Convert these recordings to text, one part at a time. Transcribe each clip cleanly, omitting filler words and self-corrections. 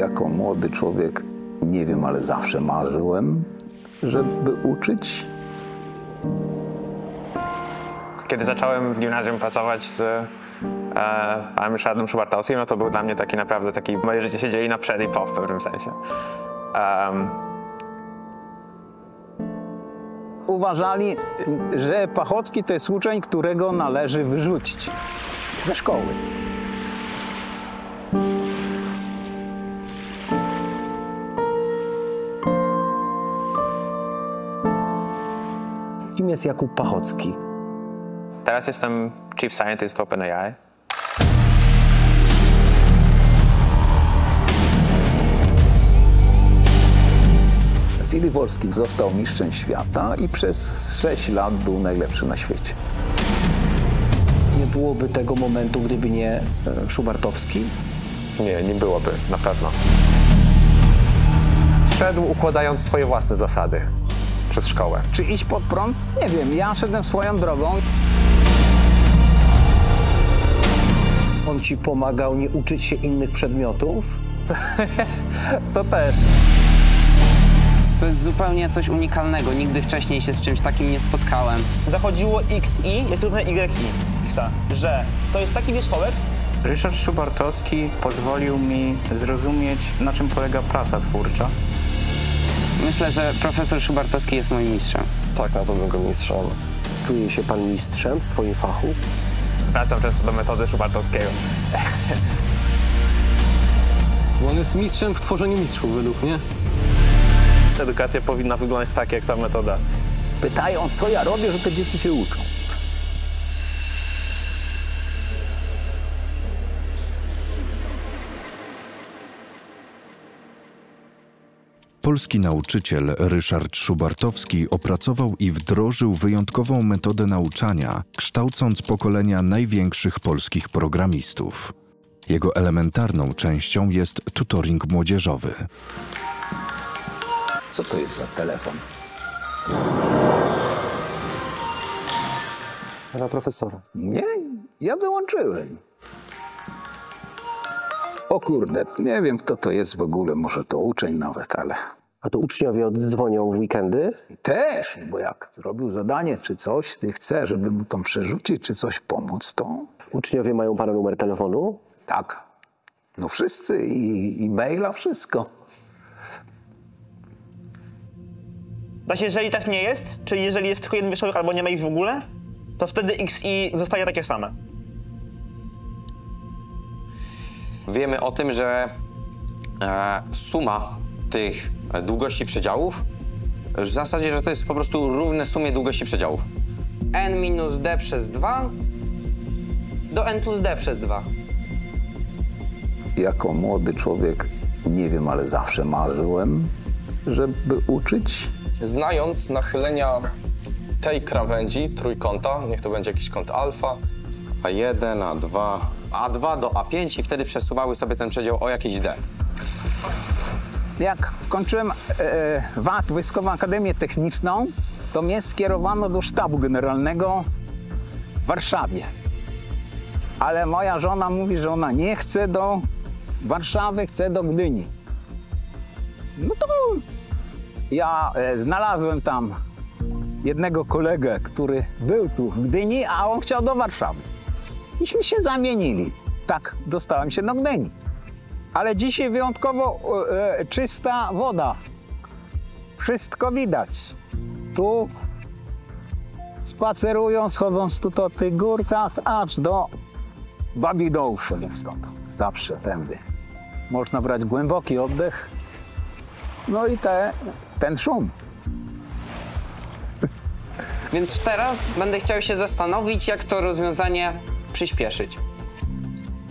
Jako młody człowiek, nie wiem, ale zawsze marzyłem, żeby uczyć. Kiedy zacząłem w gimnazjum pracować z panem Ryszardem Szubartowskim, no to był dla mnie moje życie się dzieje na przed i po w pewnym sensie. Uważali, że Pachocki to jest uczeń, którego należy wyrzucić ze szkoły. Kim jest Jakub Pachocki? Teraz jestem Chief Scientist OpenAI. Filip Wolski został mistrzem świata i przez 6 lat był najlepszy na świecie. Nie byłoby tego momentu, gdyby nie Szubartowski? Nie, nie byłoby, na pewno. Szedł układając swoje własne zasady przez szkołę. Czy iść pod prąd? Nie wiem, ja szedłem swoją drogą. On ci pomagał nie uczyć się innych przedmiotów? To też. To jest zupełnie coś unikalnego. Nigdy wcześniej się z czymś takim nie spotkałem. Zachodziło XI jest równe YI, że to jest taki wierzchołek. Ryszard Szubartowski pozwolił mi zrozumieć, na czym polega praca twórcza. Myślę, że profesor Szubartowski jest moim mistrzem. Tak, nazwałbym go mistrzem. Czuje się pan mistrzem w swoim fachu? Wracam też do metody Szubartowskiego. Bo on jest mistrzem w tworzeniu mistrzów, według mnie. Edukacja powinna wyglądać tak, jak ta metoda. Pytają, co ja robię, że te dzieci się uczą. Polski nauczyciel Ryszard Szubartowski opracował i wdrożył wyjątkową metodę nauczania, kształcąc pokolenia największych polskich programistów. Jego elementarną częścią jest tutoring młodzieżowy. Co to jest za telefon? Pana profesora. Nie, ja wyłączyłem. O kurde, nie wiem, kto to jest w ogóle, może to uczeń nawet, ale... A to uczniowie oddzwonią w weekendy? Też, bo jak zrobił zadanie czy coś, ty chce, żeby mu tam przerzucić czy coś pomóc, to... Uczniowie mają pana numer telefonu? Tak. No wszyscy i maila, wszystko. Znaczy, jeżeli tak nie jest, czyli jeżeli jest tylko jeden wierzchołek albo nie ma ich w ogóle, to wtedy XI zostaje takie same. Wiemy o tym, że suma tych długości przedziałów, w zasadzie, że to jest po prostu równe sumie długości przedziałów. N minus D przez 2 do N plus D przez 2. Jako młody człowiek, nie wiem, ale zawsze marzyłem, żeby uczyć. Znając nachylenia tej krawędzi trójkąta, niech to będzie jakiś kąt alfa, A1, A2, A2 do A5 i wtedy przesuwały sobie ten przedział o jakieś D. Jak skończyłem WAT, Wojskową Akademię Techniczną, to mnie skierowano do sztabu generalnego w Warszawie. Ale moja żona mówi, że ona nie chce do Warszawy, chce do Gdyni. No to ja znalazłem tam jednego kolegę, który był tu w Gdyni, a on chciał do Warszawy. Iśmy się zamienili. Tak, dostałem się do Gdyni. Ale dzisiaj wyjątkowo czysta woda. Wszystko widać. Tu spacerują, schodząc tu po tych górkach, aż do Babich Dołów szedłem stąd. Zawsze tędy. Można brać głęboki oddech. No i ten szum. Więc teraz będę chciał się zastanowić, jak to rozwiązanie przyspieszyć.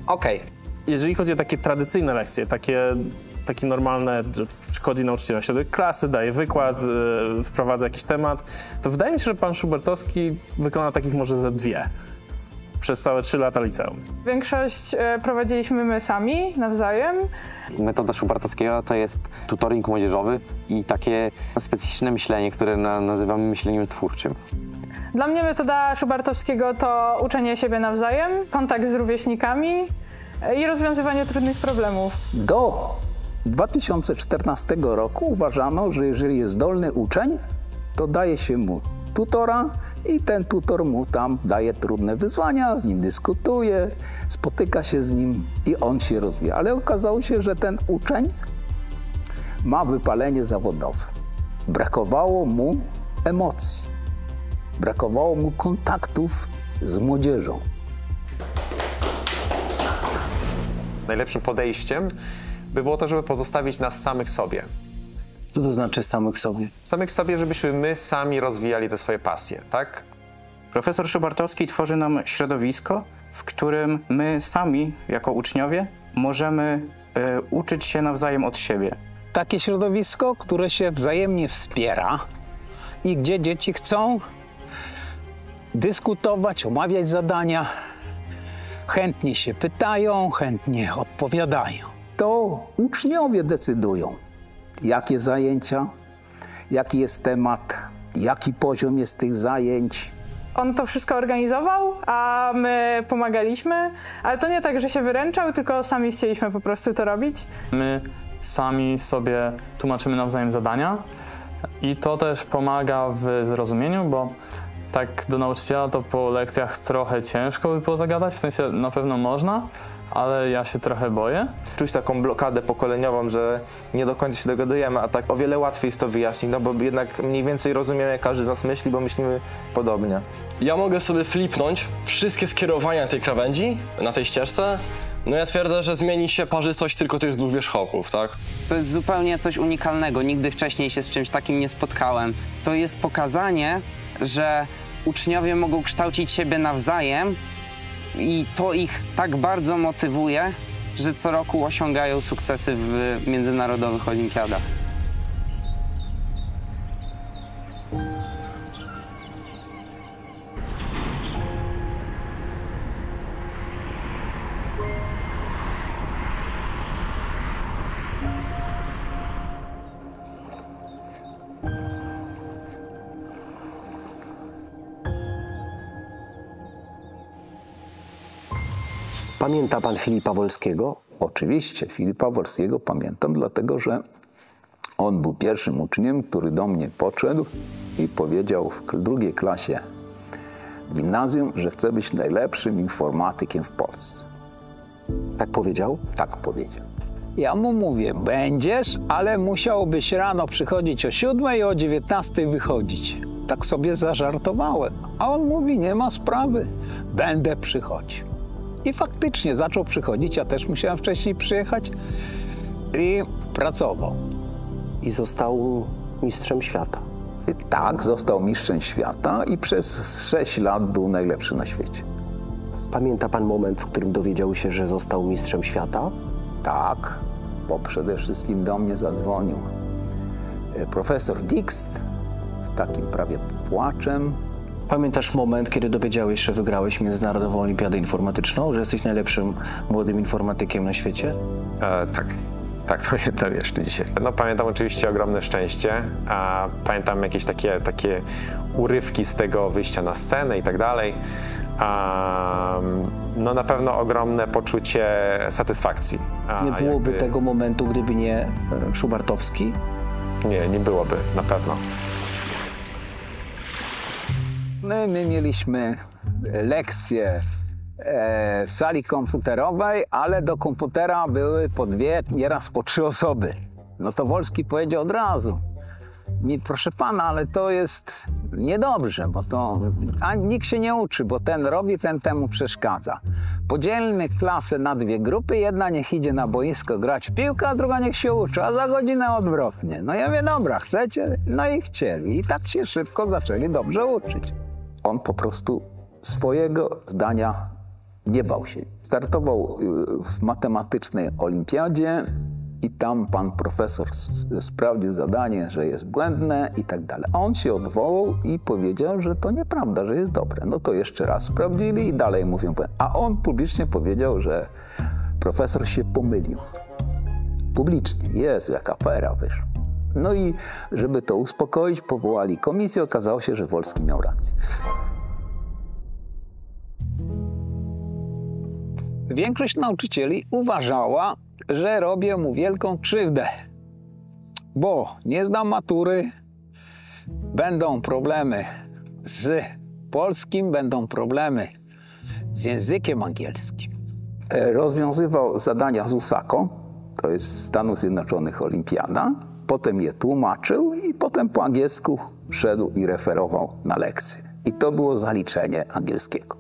Okej. Jeżeli chodzi o takie tradycyjne lekcje, takie normalne, że przychodzi nauczyciel na środek klasy, daje wykład, wprowadza jakiś temat, to wydaje mi się, że pan Szubartowski wykona takich może ze 2 przez całe 3 lata liceum. Większość prowadziliśmy my sami, nawzajem. Metoda Szubartowskiego to jest tutoring młodzieżowy i takie specyficzne myślenie, które nazywamy myśleniem twórczym. Dla mnie metoda Szubartowskiego to uczenie siebie nawzajem, kontakt z rówieśnikami i rozwiązywanie trudnych problemów. Do 2014 roku uważano, że jeżeli jest zdolny uczeń, to daje się mu tutora i ten tutor mu tam daje trudne wyzwania, z nim dyskutuje, spotyka się z nim i on się rozwija. Ale okazało się, że ten uczeń ma wypalenie zawodowe. Brakowało mu emocji, brakowało mu kontaktów z młodzieżą. Najlepszym podejściem by było to, żeby pozostawić nas samych sobie. Co to znaczy samych sobie? Samych sobie, żebyśmy my sami rozwijali te swoje pasje, tak? Profesor Szubartowski tworzy nam środowisko, w którym my sami, jako uczniowie, możemy uczyć się nawzajem od siebie. Takie środowisko, które się wzajemnie wspiera i gdzie dzieci chcą dyskutować, omawiać zadania, chętnie się pytają, chętnie odpowiadają. To uczniowie decydują, jakie zajęcia, jaki jest temat, jaki poziom jest tych zajęć. On to wszystko organizował, a my pomagaliśmy, ale to nie tak, że się wyręczał, tylko sami chcieliśmy po prostu to robić. My sami sobie tłumaczymy nawzajem zadania i to też pomaga w zrozumieniu, bo tak do nauczyciela to po lekcjach trochę ciężko by było zagadać, w sensie na pewno można, ale ja się trochę boję. Czuć taką blokadę pokoleniową, że nie do końca się dogadujemy, a tak o wiele łatwiej jest to wyjaśnić, no bo jednak mniej więcej rozumiemy, jak każdy z nas myśli, bo myślimy podobnie. Ja mogę sobie flipnąć wszystkie skierowania tej krawędzi na tej ścieżce. No ja twierdzę, że zmieni się parzystość tylko tych dwóch wierzchołków, tak? To jest zupełnie coś unikalnego. Nigdy wcześniej się z czymś takim nie spotkałem. To jest pokazanie, że uczniowie mogą kształcić siebie nawzajem i to ich tak bardzo motywuje, że co roku osiągają sukcesy w międzynarodowych olimpiadach. Pamięta pan Filipa Wolskiego? Oczywiście, Filipa Wolskiego pamiętam, dlatego że on był pierwszym uczniem, który do mnie podszedł i powiedział w drugiej klasie gimnazjum, że chce być najlepszym informatykiem w Polsce. Tak powiedział? Tak powiedział. Ja mu mówię, będziesz, ale musiałbyś rano przychodzić o 7 i o 19 wychodzić. Tak sobie zażartowałem. A on mówi, nie ma sprawy, będę przychodził. I faktycznie zaczął przychodzić, ja też musiałem wcześniej przyjechać i pracował. I został mistrzem świata. Tak, został mistrzem świata i przez 6 lat był najlepszy na świecie. Pamięta pan moment, w którym dowiedział się, że został mistrzem świata? Tak, bo przede wszystkim do mnie zadzwonił profesor Dixt z takim prawie płaczem. Pamiętasz moment, kiedy dowiedziałeś, że wygrałeś Międzynarodową Olimpiadę Informatyczną, że jesteś najlepszym młodym informatykiem na świecie? Tak, pamiętam jeszcze dzisiaj. No pamiętam oczywiście ogromne szczęście, a pamiętam jakieś takie urywki z tego wyjścia na scenę i tak dalej. No na pewno ogromne poczucie satysfakcji. Nie byłoby tego momentu, gdyby nie Szubartowski? Nie byłoby, na pewno. My mieliśmy lekcje w sali komputerowej, ale do komputera były po 2, nieraz po 3 osoby. No to Wolski powiedział od razu, proszę pana, ale to jest niedobrze, bo to nikt się nie uczy, bo ten robi, ten temu przeszkadza. Podzielmy klasę na 2 grupy, jedna niech idzie na boisko grać w piłkę, a druga niech się uczy, a za godzinę odwrotnie. No ja mówię, dobra, chcecie? No i chcieli. I tak się szybko zaczęli dobrze uczyć. On po prostu swojego zdania nie bał się. Startował w matematycznej olimpiadzie i tam pan profesor sprawdził zadanie, że jest błędne i tak dalej. A on się odwołał i powiedział, że to nieprawda, że jest dobre. No to jeszcze raz sprawdzili i dalej mówią. A on publicznie powiedział, że profesor się pomylił. Publicznie. Jezu, jaka afera wyszła. No i żeby to uspokoić, powołali komisję. Okazało się, że Wolski miał rację. Większość nauczycieli uważała, że robię mu wielką krzywdę, bo nie zdam matury, będą problemy z polskim, będą problemy z językiem angielskim. Rozwiązywał zadania z USACO, to jest Stanów Zjednoczonych Olimpiada, potem je tłumaczył i potem po angielsku szedł i referował na lekcje. I to było zaliczenie angielskiego.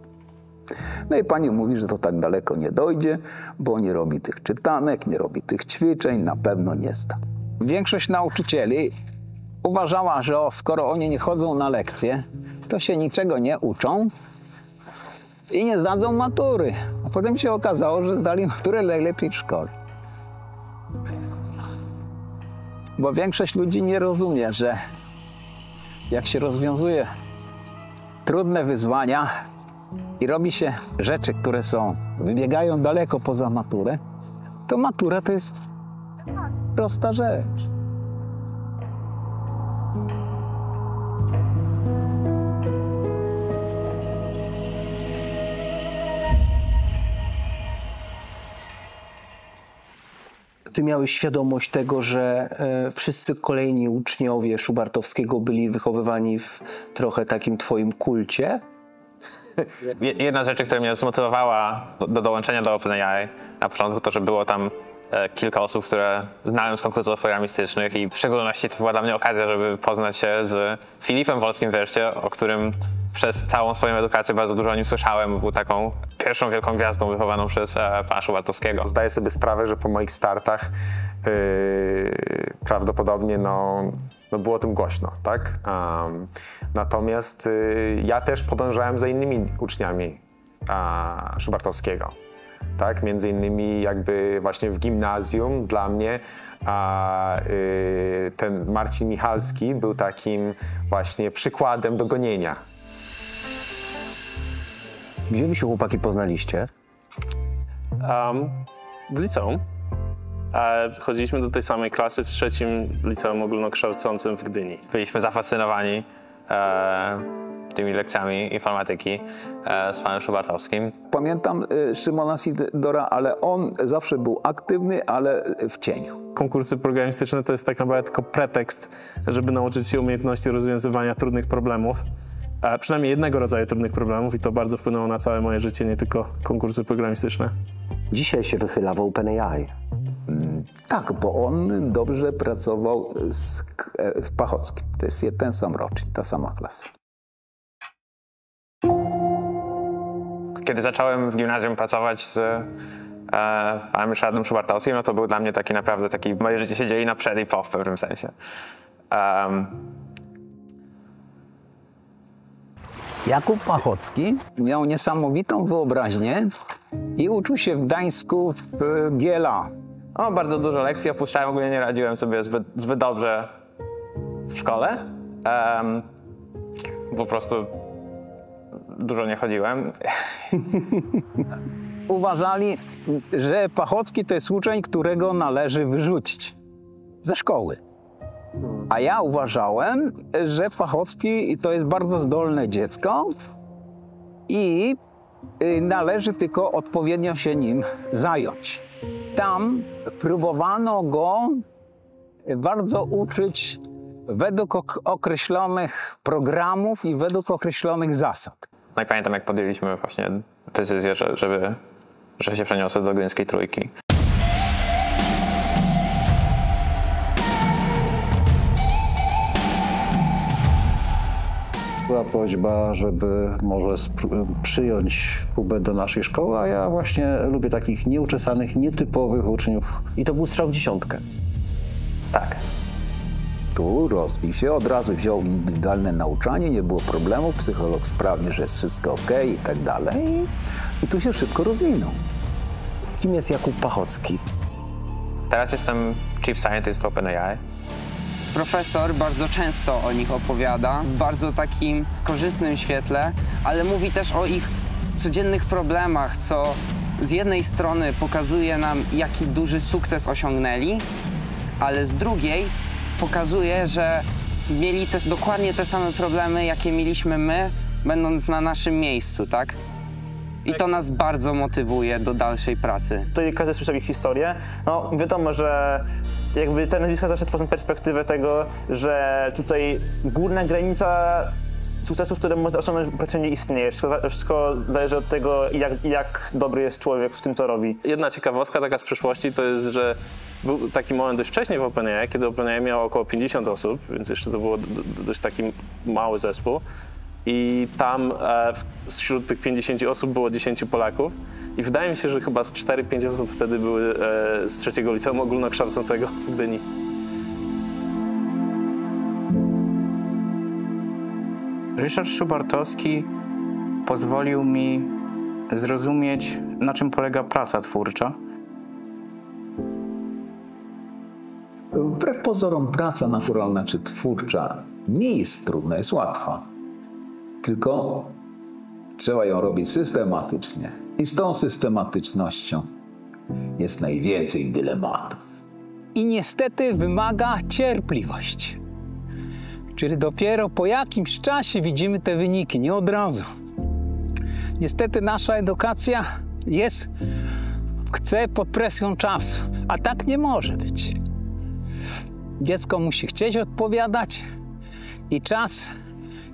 No i pani mówi, że to tak daleko nie dojdzie, bo nie robi tych czytanek, nie robi tych ćwiczeń, na pewno nie zda. Większość nauczycieli uważała, że skoro oni nie chodzą na lekcje, to się niczego nie uczą i nie zdadzą matury. A potem się okazało, że zdali maturę najlepiej w szkole. Bo większość ludzi nie rozumie, że jak się rozwiązuje trudne wyzwania i robi się rzeczy, które wybiegają daleko poza maturę, to matura to jest prosta rzecz. Ty miałeś świadomość tego, że wszyscy kolejni uczniowie Szubartowskiego byli wychowywani w trochę takim twoim kulcie? Jedna z rzeczy, która mnie zmotywowała do dołączenia do OpenAI na początku, to że było tam kilka osób, które znałem z konkursów programistycznych i w szczególności to była dla mnie okazja, żeby poznać się z Filipem Wolskim wreszcie, o którym przez całą swoją edukację bardzo dużo o nim słyszałem. Był taką pierwszą wielką gwiazdą wychowaną przez pana Szubartowskiego. Zdaję sobie sprawę, że po moich startach prawdopodobnie było o tym głośno, tak? Natomiast ja też podążałem za innymi uczniami Szubartowskiego. Tak? Między innymi jakby właśnie w gimnazjum dla mnie ten Marcin Michalski był takim właśnie przykładem do gonienia. Gdzie wy się chłopaki poznaliście? W liceum. Chodziliśmy do tej samej klasy w 3. liceum ogólnokształcącym w Gdyni. Byliśmy zafascynowani tymi lekcjami informatyki z panem Szubartowskim. Pamiętam Szymona Sidora, ale on zawsze był aktywny, ale w cieniu. Konkursy programistyczne to jest tak naprawdę tylko pretekst, żeby nauczyć się umiejętności rozwiązywania trudnych problemów. Przynajmniej jednego rodzaju trudnych problemów i to bardzo wpłynęło na całe moje życie, nie tylko konkursy programistyczne. Dzisiaj się wychyla w OpenAI. Tak, bo on dobrze pracował w Pachockim. To jest ten sam rocznik, ta sama klasa. Kiedy zacząłem w gimnazjum pracować z panem Ryszardem Szubartowskim, no to był dla mnie moje życie się dzieli na przed i po w pewnym sensie. Jakub Pachocki miał niesamowitą wyobraźnię i uczył się w Gdańsku w GLA. Bardzo dużo lekcji opuszczałem, ogólnie nie radziłem sobie zbyt dobrze w szkole. Po prostu dużo nie chodziłem. Uważali, że Pachocki to jest uczeń, którego należy wyrzucić ze szkoły. A ja uważałem, że Pachocki to jest bardzo zdolne dziecko i należy tylko odpowiednio się nim zająć. Tam próbowano go bardzo uczyć według określonych programów i według określonych zasad. No i pamiętam, jak podjęliśmy właśnie decyzję, że się przeniosę do Gdyńskiej Trójki. Była prośba, żeby może przyjąć Kubę do naszej szkoły, a ja właśnie lubię takich nieuczesanych, nietypowych uczniów. I to był strzał w dziesiątkę. Tak. Tu rozbił się, od razu wziął indywidualne nauczanie, nie było problemów, psycholog sprawdził, że jest wszystko okej i tak dalej. I tu się szybko rozwinął. Kim jest Jakub Pachocki? Teraz jestem Chief Scientist w OpenAI. Profesor bardzo często o nich opowiada, w bardzo takim korzystnym świetle, ale mówi też o ich codziennych problemach, co z jednej strony pokazuje nam, jaki duży sukces osiągnęli, ale z drugiej pokazuje, że mieli dokładnie te same problemy, jakie mieliśmy my, będąc na naszym miejscu, tak? I to nas bardzo motywuje do dalszej pracy. Tutaj każdy słyszał ich historię. No wiadomo, że jakby te nazwiska zawsze tworzą perspektywę tego, że tutaj górna granica sukcesów, które można osiągnąć w pracy, nie istnieje. Wszystko zależy od tego, jak dobry jest człowiek w tym, co robi. Jedna ciekawostka taka z przeszłości to jest, że był taki moment dość wcześniej w OpenAI, kiedy OpenAI miało około 50 osób, więc jeszcze to było dość taki mały zespół. I tam wśród tych 50 osób było 10 Polaków. I wydaje mi się, że chyba z 4-5 osób wtedy były z trzeciego liceum ogólnokształcącego w Gdyni. Ryszard Szubartowski pozwolił mi zrozumieć, na czym polega praca twórcza. Wbrew pozorom praca naturalna czy twórcza nie jest trudna, jest łatwa. Tylko trzeba ją robić systematycznie. I z tą systematycznością jest najwięcej dylematów. I niestety wymaga cierpliwość. Czyli dopiero po jakimś czasie widzimy te wyniki, nie od razu. Niestety nasza edukacja chce pod presją czasu, a tak nie może być. Dziecko musi chcieć odpowiadać i czas,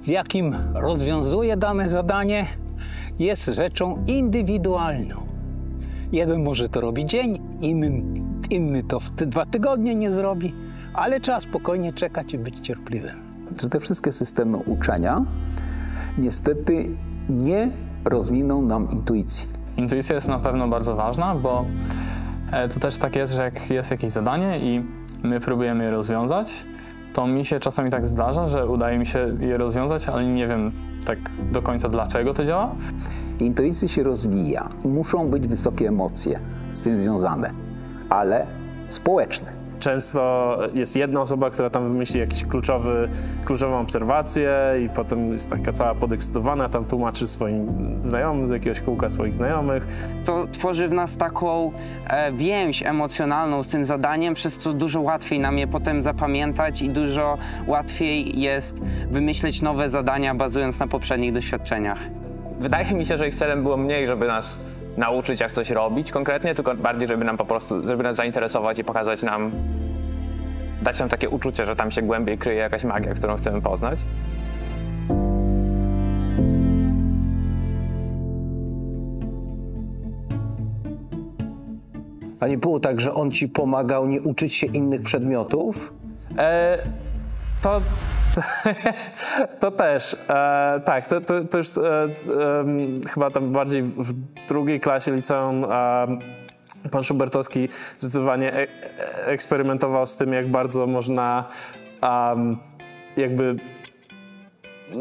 w jakim rozwiązuje dane zadanie, jest rzeczą indywidualną. Jeden może to robić dzień, inny to w 2 tygodnie nie zrobi, ale trzeba spokojnie czekać i być cierpliwym. Że te wszystkie systemy uczenia niestety nie rozwiną nam intuicji. Intuicja jest na pewno bardzo ważna, bo to też tak jest, że jak jest jakieś zadanie i my próbujemy je rozwiązać, to mi się czasami tak zdarza, że udaje mi się je rozwiązać, ale nie wiem tak do końca dlaczego to działa. Intuicja się rozwija. Muszą być wysokie emocje z tym związane, ale społeczne. Często jest jedna osoba, która tam wymyśli jakąś kluczową obserwację i potem jest taka cała podekscytowana, tam tłumaczy swoim znajomym z jakiegoś kółka swoich znajomych. To tworzy w nas taką więź emocjonalną z tym zadaniem, przez co dużo łatwiej nam je potem zapamiętać i dużo łatwiej jest wymyśleć nowe zadania, bazując na poprzednich doświadczeniach. Wydaje mi się, że ich celem było mniej, żeby nas nauczyć, jak coś robić konkretnie, tylko bardziej, żeby nas zainteresować i pokazać nam, dać nam takie uczucie, że tam się głębiej kryje jakaś magia, którą chcemy poznać. A nie było tak, że on ci pomagał nie uczyć się innych przedmiotów? To też. Tak, to już chyba tam bardziej w 2. klasie liceum pan Szubartowski zdecydowanie eksperymentował z tym, jak bardzo można jakby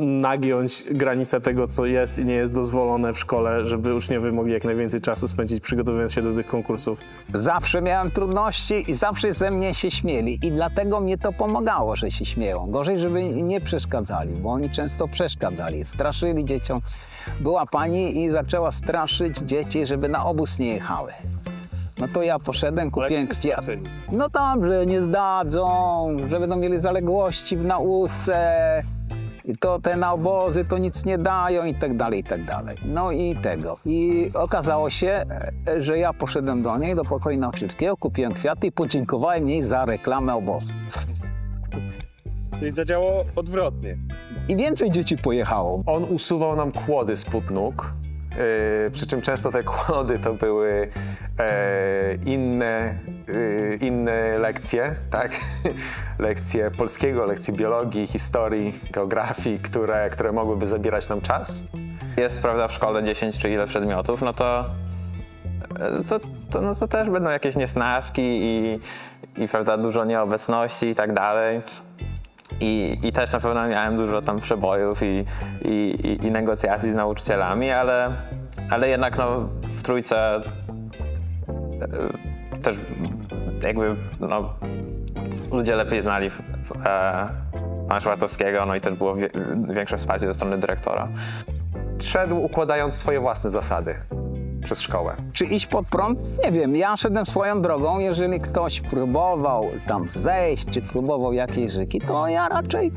nagiąć granicę tego, co jest i nie jest dozwolone w szkole, żeby uczniowie mogli jak najwięcej czasu spędzić przygotowując się do tych konkursów. Zawsze miałem trudności i zawsze ze mnie się śmieli i dlatego mnie to pomagało, że się śmieją. Gorzej, żeby nie przeszkadzali, bo oni często przeszkadzali, straszyli dzieciom. Była pani i zaczęła straszyć dzieci, żeby na obóz nie jechały. No to ja poszedłem, kupiłem kwiaty. No tam, że nie zdadzą, że będą mieli zaległości w nauce. I to te na obozy to nic nie dają i tak dalej, i tak dalej. No i tego. I okazało się, że ja poszedłem do niej, do pokoju nauczycielskiego, kupiłem kwiaty i podziękowałem jej za reklamę obozu. Czyli zadziałało odwrotnie. I więcej dzieci pojechało. On usuwał nam kłody spod nóg, przy czym często te kłody to były inne lekcje, tak? Lekcje polskiego, lekcje biologii, historii, geografii, które mogłyby zabierać nam czas. Jest, prawda, w szkole 10 czy ile przedmiotów, no to też będą jakieś niesnaski i prawda, dużo nieobecności i tak dalej. I też na pewno miałem dużo tam przebojów i negocjacji z nauczycielami, ale jednak no, w trójce też jakby no, ludzie lepiej znali pana Szubartowskiego, no i też było większe wsparcie ze strony dyrektora. Szedł układając swoje własne zasady. przez szkołę? Czy iść pod prąd? Nie wiem, ja szedłem swoją drogą. Jeżeli ktoś próbował tam zejść, czy próbował jakiejś rzeki, to ja raczej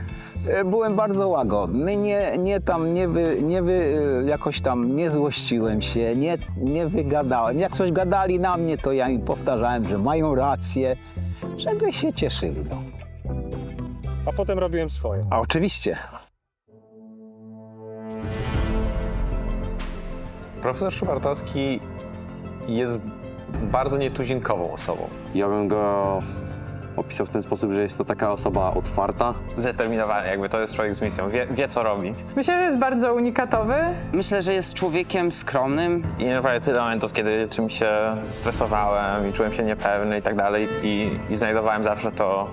byłem bardzo łagodny, jakoś tam nie złościłem się, nie wygadałem. Jak coś gadali na mnie, to ja im powtarzałem, że mają rację, żeby się cieszyli. No. A potem robiłem swoje. A oczywiście. Profesor Szubartowski jest bardzo nietuzinkową osobą. Ja bym go opisał w ten sposób, że jest to taka osoba otwarta. Zdeterminowany, jakby to jest człowiek z misją, wie co robi. Myślę, że jest bardzo unikatowy. Myślę, że jest człowiekiem skromnym. I naprawdę tyle momentów, kiedy czymś się stresowałem i czułem się niepewny i tak dalej i znajdowałem zawsze to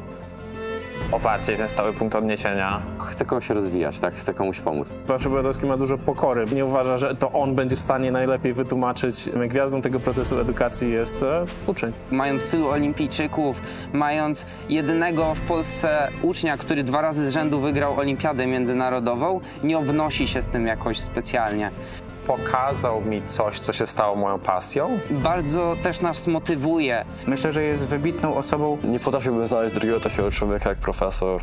oparcie i ten stały punkt odniesienia. Chce kogoś się rozwijać, tak? Chce komuś pomóc. Pan Szubartowski ma dużo pokory. Nie uważa, że to on będzie w stanie najlepiej wytłumaczyć. Gwiazdą tego procesu edukacji jest uczeń. Mając tylu olimpijczyków, mając jedynego w Polsce ucznia, który 2 razy z rzędu wygrał olimpiadę międzynarodową, nie obnosi się z tym jakoś specjalnie. Pokazał mi coś, co się stało moją pasją. Bardzo też nas motywuje. Myślę, że jest wybitną osobą. Nie potrafiłbym znaleźć drugiego takiego człowieka jak profesor.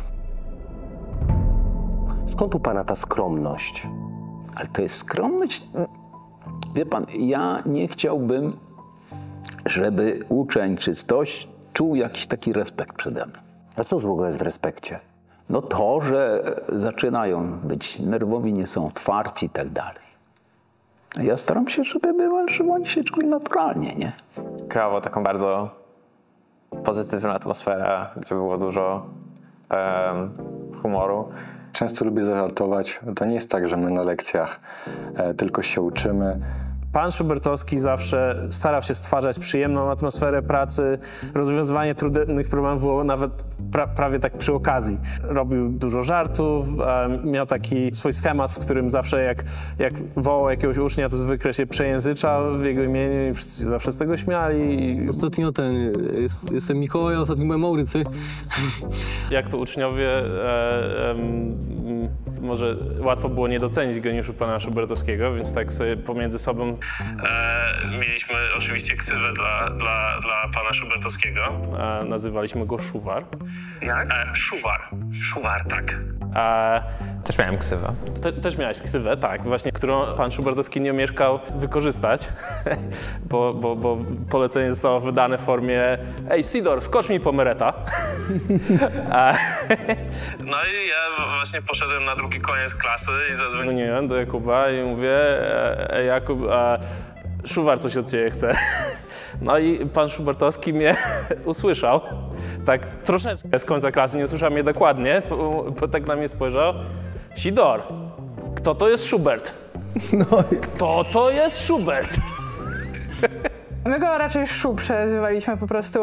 Skąd u pana ta skromność? Ale to jest skromność. Wie pan, ja nie chciałbym, żeby uczeń czy ktoś czuł jakiś taki respekt przede mną. A co złego jest w respekcie? No to, że zaczynają być nerwowi, nie są otwarci i tak dalej. Ja staram się, żeby oni się czuli naturalnie, nie? Kreował taką bardzo pozytywną atmosferę, gdzie było dużo humoru. Często lubię zażartować. To nie jest tak, że my na lekcjach tylko się uczymy. Pan Szubartowski zawsze starał się stwarzać przyjemną atmosferę pracy. Rozwiązywanie trudnych problemów było nawet prawie tak przy okazji. Robił dużo żartów, miał taki swój schemat, w którym zawsze jak wołał jakiegoś ucznia, to zwykle się przejęzyczał w jego imieniu i wszyscy się zawsze z tego śmiali. Ostatnio jestem Mikołaj, a ostatnio byłem Maurycy. Jak to uczniowie, może łatwo było nie docenić geniuszu pana Szubartowskiego, więc tak sobie pomiędzy sobą mieliśmy oczywiście ksywę dla pana Szubartowskiego. Nazywaliśmy go Szuwar. Jak? Szuwar, tak. Też miałem ksywę. Też miałeś ksywę, tak, właśnie, którą pan Szubartowski nie omieszkał wykorzystać, bo polecenie zostało wydane w formie: ej, Sidor, skocz mi po Mereta. No i ja właśnie poszedłem na drugi koniec klasy i zadzwoniłem do Jakuba i mówię: ej, Jakub, Szuwar coś od ciebie chce. No i pan Szubartowski mnie usłyszał, tak troszeczkę z końca klasy, nie usłyszał mnie dokładnie, bo tak na mnie spojrzał. Sidor, kto to jest Schubert? No i... Kto to jest Schubert? My go raczej Szu przezywaliśmy po prostu.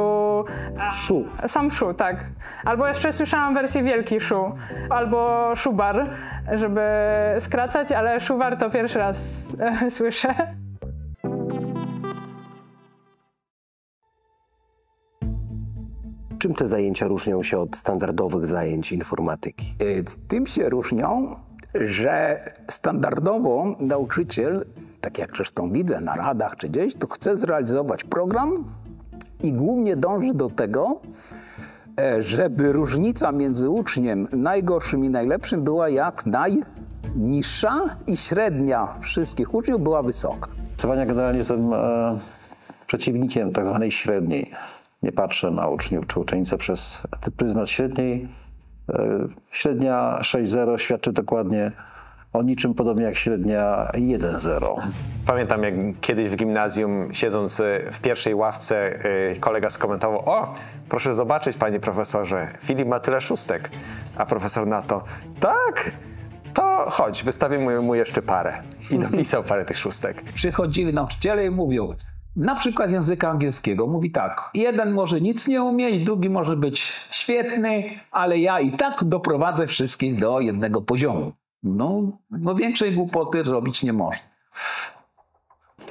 Szu? Sam Szu, tak. Albo jeszcze słyszałam wersję Wielki Szu, albo Szubar, żeby skracać, ale Szuwar to pierwszy raz słyszę. Czym te zajęcia różnią się od standardowych zajęć informatyki? Tym się różnią, że standardowo nauczyciel, tak jak zresztą widzę na radach czy gdzieś, to chce zrealizować program i głównie dąży do tego, żeby różnica między uczniem najgorszym i najlepszym była jak najniższa i średnia wszystkich uczniów była wysoka. Zdecydowanie generalnie jestem przeciwnikiem tak zwanej średniej. Nie patrzę na uczniów czy uczennice przez pryzmat średniej. Średnia 6,0 świadczy dokładnie o niczym, podobnie jak średnia 1,0. Pamiętam, jak kiedyś w gimnazjum, siedząc w pierwszej ławce, kolega skomentował: o, proszę zobaczyć, panie profesorze, Filip ma tyle szóstek. A profesor na to: tak, to chodź, wystawimy mu jeszcze parę. I dopisał parę tych szóstek. Przychodzili nauczyciele i mówią, na przykład języka angielskiego, mówi tak: jeden może nic nie umieć, drugi może być świetny, ale ja i tak doprowadzę wszystkich do jednego poziomu. No większej głupoty zrobić nie można.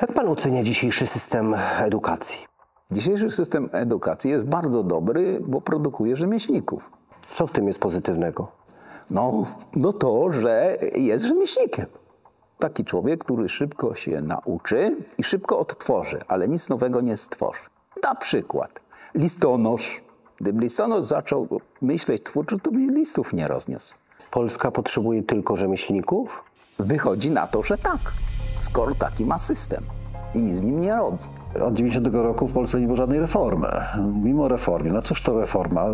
Jak pan ocenia dzisiejszy system edukacji? Dzisiejszy system edukacji jest bardzo dobry, bo produkuje rzemieślników. Co w tym jest pozytywnego? No to, że jest rzemieślnikiem. taki człowiek, który szybko się nauczy i szybko odtworzy, ale nic nowego nie stworzy. Na przykład listonosz. Gdyby listonosz zaczął myśleć twórczo, to by listów nie rozniósł. Polska potrzebuje tylko rzemieślników? Wychodzi na to, że tak, skoro taki ma system i nic z nim nie robi. Od 90 roku w Polsce nie było żadnej reformy. Mimo reformy, no cóż to reforma?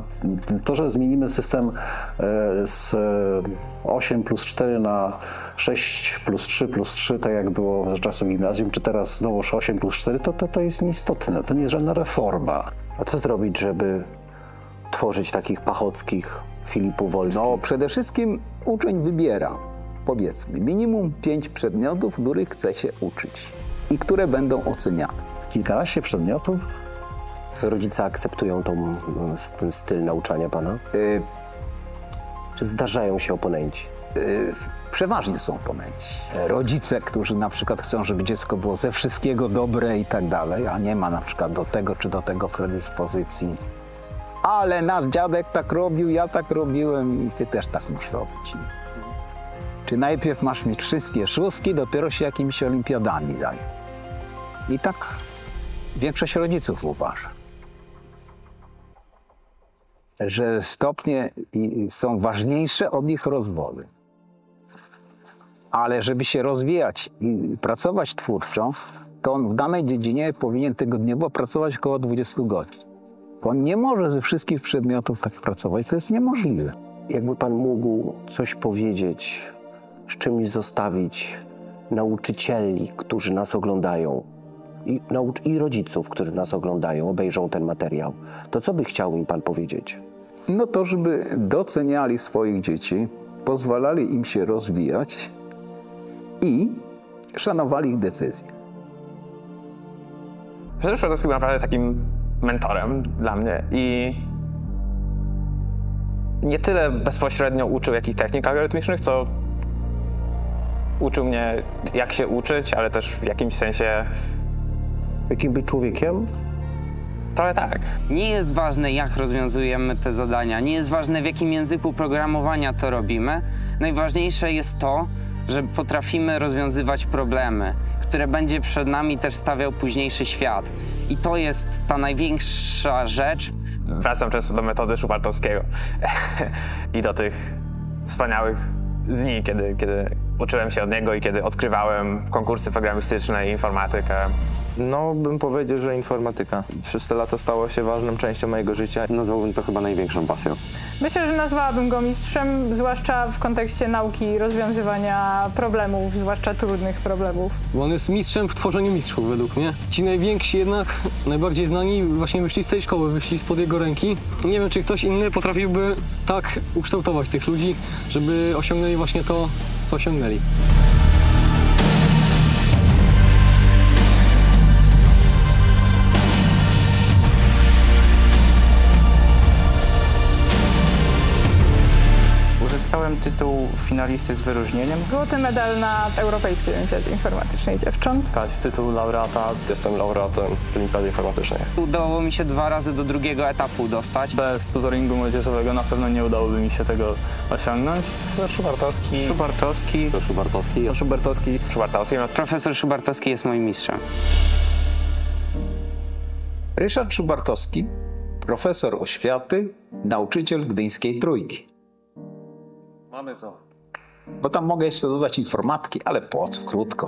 To, że zmienimy system z 8+4 na 6+3+3, tak jak było z czasów gimnazjum, czy teraz znowuż 8+4, to jest nieistotne, to nie jest żadna reforma. A co zrobić, żeby tworzyć takich Pachockich, Filipów Wolskich? No przede wszystkim uczeń wybiera, powiedzmy, minimum 5 przedmiotów, których chce się uczyć i które będą oceniane. Kilkanaście przedmiotów? Rodzice akceptują ten styl nauczania pana? Czy zdarzają się oponenci? Przeważnie są oponenci. Rodzice, którzy na przykład chcą, żeby dziecko było ze wszystkiego dobre i tak dalej, a nie ma na przykład do tego czy do tego predyspozycji. Ale nasz dziadek tak robił, ja tak robiłem i ty też tak musisz robić. Czy najpierw masz mieć wszystkie szóstki, dopiero się jakimiś olimpiadami daje. I tak większość rodziców uważa, że stopnie są ważniejsze od ich rozwoju. Ale żeby się rozwijać i pracować twórczo, to on w danej dziedzinie powinien tygodniowo pracować około 20 godzin. On nie może ze wszystkich przedmiotów tak pracować, to jest niemożliwe. Jakby pan mógł coś powiedzieć, z czymś zostawić nauczycieli, którzy nas oglądają, i rodziców, którzy nas oglądają, obejrzą ten materiał, to co by chciał im pan powiedzieć? No to, żeby doceniali swoich dzieci, pozwalali im się rozwijać i szanowali ich decyzje. Profesor Szubardowski był naprawdę takim mentorem dla mnie i nie tyle bezpośrednio uczył jakichś technik algorytmicznych, co uczył mnie, jak się uczyć, ale też w jakimś sensie... Jakim być człowiekiem? Trochę tak. Nie jest ważne, jak rozwiązujemy te zadania, nie jest ważne, w jakim języku programowania to robimy. Najważniejsze jest to, że potrafimy rozwiązywać problemy, które będzie przed nami też stawiał późniejszy świat. I to jest ta największa rzecz. Wracam często do metody Szubardowskiego i do tych wspaniałych dni, kiedy uczyłem się od niego i kiedy odkrywałem konkursy programistyczne i informatykę. No, bym powiedział, że informatyka. Przez te lata stało się ważną częścią mojego życia. Nazwałbym to chyba największą pasją. Myślę, że nazwałabym go mistrzem, zwłaszcza w kontekście nauki rozwiązywania problemów, zwłaszcza trudnych problemów. Bo on jest mistrzem w tworzeniu mistrzów według mnie. Ci najwięksi jednak, najbardziej znani właśnie wyszli z tej szkoły, wyszli spod jego ręki. Nie wiem, czy ktoś inny potrafiłby tak ukształtować tych ludzi, żeby osiągnęli właśnie to, co osiągnęli. Uzyskałem tytuł finalisty z wyróżnieniem. Złoty medal na Europejskiej Olimpiadzie Informatycznej Dziewcząt. Tak, tytuł laureata. Jestem laureatem Olimpiady Informatycznej. Udało mi się 2 razy do drugiego etapu dostać. Bez tutoringu młodzieżowego na pewno nie udałoby mi się tego osiągnąć. Szubardowski. Szubardowski. Profesor Szubardowski jest moim mistrzem. Ryszard Szubardowski, profesor oświaty, nauczyciel Gdyńskiej Trójki. Mamy to. Bo tam mogę jeszcze dodać informatyki, ale po co? Krótko.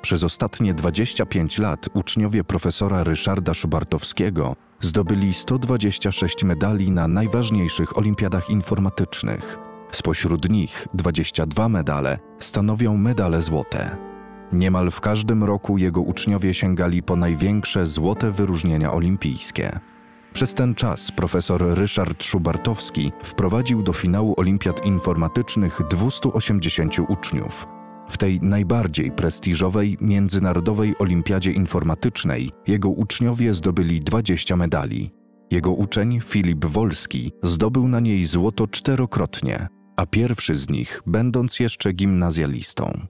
Przez ostatnie 25 lat uczniowie profesora Ryszarda Szubardowskiego zdobyli 126 medali na najważniejszych olimpiadach informatycznych. Spośród nich 22 medale stanowią medale złote. Niemal w każdym roku jego uczniowie sięgali po największe złote wyróżnienia olimpijskie. Przez ten czas profesor Ryszard Szubardowski wprowadził do finału olimpiad informatycznych 280 uczniów. W tej najbardziej prestiżowej międzynarodowej olimpiadzie informatycznej jego uczniowie zdobyli 20 medali. Jego uczeń Filip Wolski zdobył na niej złoto 4-krotnie, a pierwszy z nich będąc jeszcze gimnazjalistą.